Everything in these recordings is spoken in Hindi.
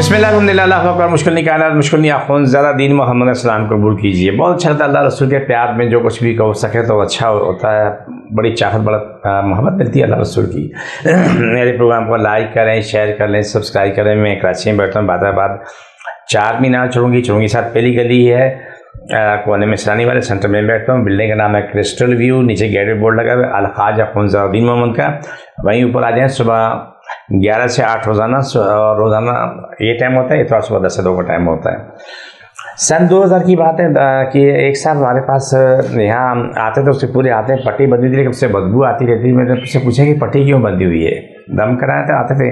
बिस्मिल्लाह मुश्किल नहीं कहना मुश्किल नहीं आखुन ज़्यादा दीन मोहम्मद अस्सलाम कबूल कीजिए। बहुत अच्छा लगता है अल्लाह रसूल के प्यार में जो कुछ भी हो सके तो अच्छा होता है। बड़ी चाहत बड़ा मोहब्बत मिलती है अल्लाह रसूल की। मेरे प्रोग्राम को लाइक करें, शेयर कर लें, सब्सक्राइब करें। मैं कराची में बैठता हूँ, बादाबाद 4 मीनार चुरूंगी साथ पहली गली है, कोने में सरानी वाले सेंटर में बैठता हूँ। बिल्डिंग का नाम है क्रिस्टल व्यू, नीचे गेटेड बोर्ड लगा हुआ है अलखाज ज़्यादीन मोहम्मद का। वहीं ऊपर आ जाएँ। सुबह 11 से 8 रोज़ाना ये टाइम होता है, इतना सुबह 10 से 2 का टाइम होता है। सन 2000 की बात है कि एक साल हमारे पास यहाँ आते थे, उससे पूरे आते हैं पट्टी बंधी थी, लेकिन उससे बदबू आती रहती थी। मैंने उससे पूछा कि पट्टी क्यों बंधी हुई है, दम कराए थे आते थे।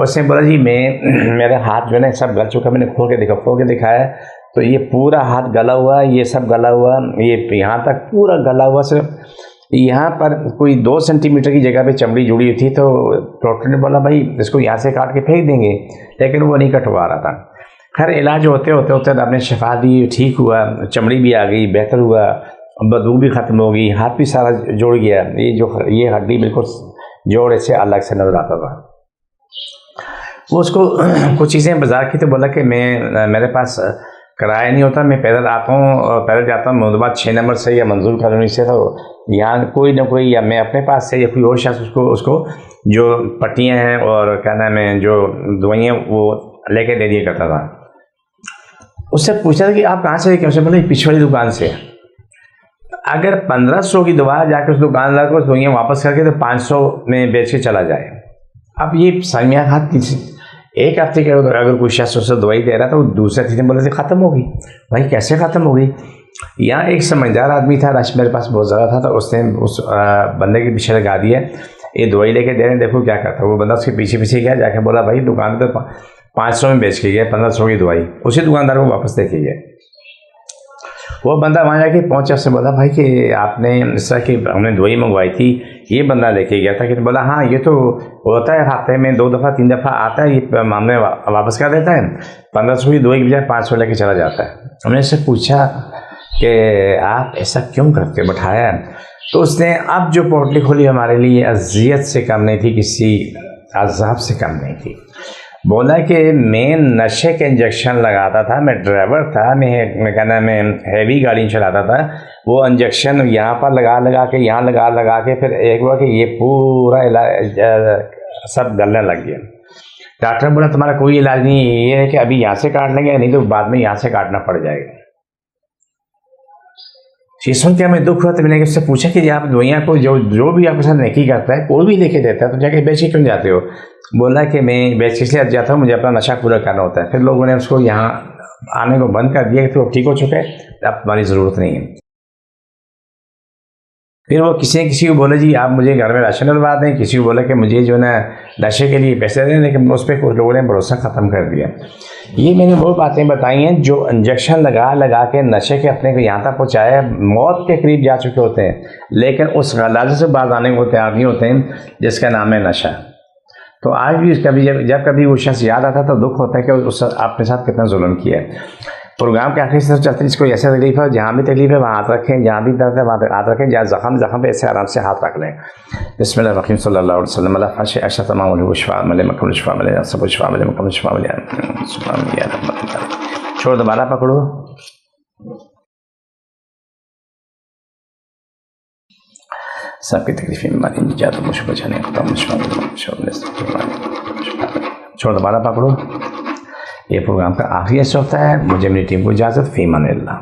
उसने बोला जी मेरा हाथ जो है ना सब गल चुका, मैंने खोल के दिखाया तो ये पूरा हाथ गला हुआ, ये सब गला हुआ, ये यहाँ तक पूरा गला हुआ। सिर्फ यहाँ पर कोई 2 सेंटीमीटर की जगह पे चमड़ी जुड़ी हुई थी। तो डॉक्टर ने बोला भाई इसको यहाँ से काट के फेंक देंगे, लेकिन वो नहीं कटवा रहा था। खैर इलाज होते रब ने शिफा दी, ठीक हुआ, चमड़ी भी आ गई, बेहतर हुआ, बदबू भी ख़त्म हो गई, हाथ भी सारा जुड़ गया। ये हड्डी बिल्कुल जोड़ से अलग से नज़र आता था। वो उसको कुछ चीज़ें बाजार की तो बोला कि मेरे पास किराया नहीं होता, मैं पैदल आता हूँ, पैदल जाता हूँ मुहम्मदाबाद 6 नंबर से या मंजूर कॉलोनी से। तो यहाँ कोई ना कोई या मैं अपने पास से या कोई और शख्स उसको जो पट्टियाँ हैं और क्या नाम है जो दवाइयाँ वो लेके दे दिया करता था। उससे पूछा था कि आप कहाँ से लेके? उसने बोला पिछले वाली दुकान से। अगर 1500 की दवा जाकर उस दुकानदार को दवाइयाँ वापस करके तो 500 में बेच के चला जाए। अब ये सामिया हाथ एक हफ्ते के अगर कोई शख्स उससे दवाई दे रहा था, तो दूसरे तीसरे बोले से ख़त्म हो गई। भाई कैसे ख़त्म हो गई? यहाँ एक समझदार आदमी था, रश मेरे पास बहुत ज़्यादा था, तो उसने उस बंदे के पीछे लगा दिया, ये दवाई लेके दे रहे हैं, देखो क्या करता है। वो बंदा उसके पीछे गया, जाके बोला भाई दुकान तो 500 में बेच के गया, 1500 की दवाई उसी दुकानदार को वापस दे के गया। वो बंदा वहाँ जाके पहुँचा, उससे बोला भाई कि आपने इस तरह की हमने दवाई मंगवाई थी, ये बंदा लेके गया था। कि बोला हाँ ये तो होता है, हफ्ते में 2 दफ़ा 3 दफ़ा आता है, ये मामले वापस कर देता है, 1500 की दवाई की बजाय 500 लेके चला जाता है। हमने उससे पूछा कि आप ऐसा क्यों करते हो, बैठाया। तो उसने अब जो पोटली खोली हमारे लिए अजियत से कम नहीं थी, किसी अजाब से कम नहीं थी। बोला कि मैं नशे के इंजेक्शन लगाता था, मैं ड्राइवर था, मैं कहना मैं हैवी गाड़ी चलाता था। वो इंजेक्शन यहाँ पर लगा के यहाँ लगा के फिर एक हुआ कि ये पूरा इलाज सब गलने लग गया। डॉक्टर बोला तुम्हारा कोई इलाज नहीं, ये है कि अभी यहाँ से काट लेंगे, नहीं तो बाद में यहाँ से काटना पड़ जाएगा। ये सुन के हमें दुख हुआ। तो मैंने उससे पूछा कि आप दवाइयाँ को जो भी आपके साथ नेकी करता है, कोई भी लेके देता है, तो जाके बेच के क्यों जाते हो? बोला कि मैं बेच इसलिए जाता हूँ, मुझे अपना नशा पूरा करना होता है। फिर लोगों ने उसको यहाँ आने को बंद कर दिया कि तो ठीक हो चुके, अब तुम्हारी ज़रूरत नहीं है। फिर वो किसी को बोले जी आप मुझे घर में राशन डलवा दें, किसी को बोला कि मुझे जो ना नशे के लिए पैसे दें, लेकिन उस पर कुछ लोगों ने भरोसा ख़त्म कर दिया। ये मैंने वो बातें बताई हैं जो इंजेक्शन लगा के नशे के अपने को यहाँ तक पहुँचाया, मौत के करीब जा चुके होते हैं, लेकिन उस गलाजे से बाज आने को तैयार नहीं होते हैं जिसका नाम है नशा। तो आज भी जब कभी वो शख्स याद आता तो दुख होता है कि उस आपके साथ कितना जुल्म किया है। प्रोग्राम के आखिरी से चलते हैं, जिसको ऐसा तकलीफ है, जहाँ भी तकलीफ है वहाँ हाथ रखें, जहाँ भी दर्द है वहाँ पे हाथ रखें, जहाँ जख्म पे ऐसे आराम से हाथ रख लें। बिस्मिल्लाहिर्रहमानिर्रहीम सल्लल्लाहु अलैहि वसल्लम अला फर्श अशरत तमाम वशफा मिले मकम वशफा मिले सब वशफा मिले मकम वशफा मिले। छोड़ दोबारा पकड़ो। सबकी तकलीफें बीमारी निजात मुझको बचाने छोड़ दोबारा पकड़ो। ये प्रोग्राम का आखिरी हिस्सा होता है। मुझे अपनी टीम को इजाज़त, फ़ी अमान अल्लाह।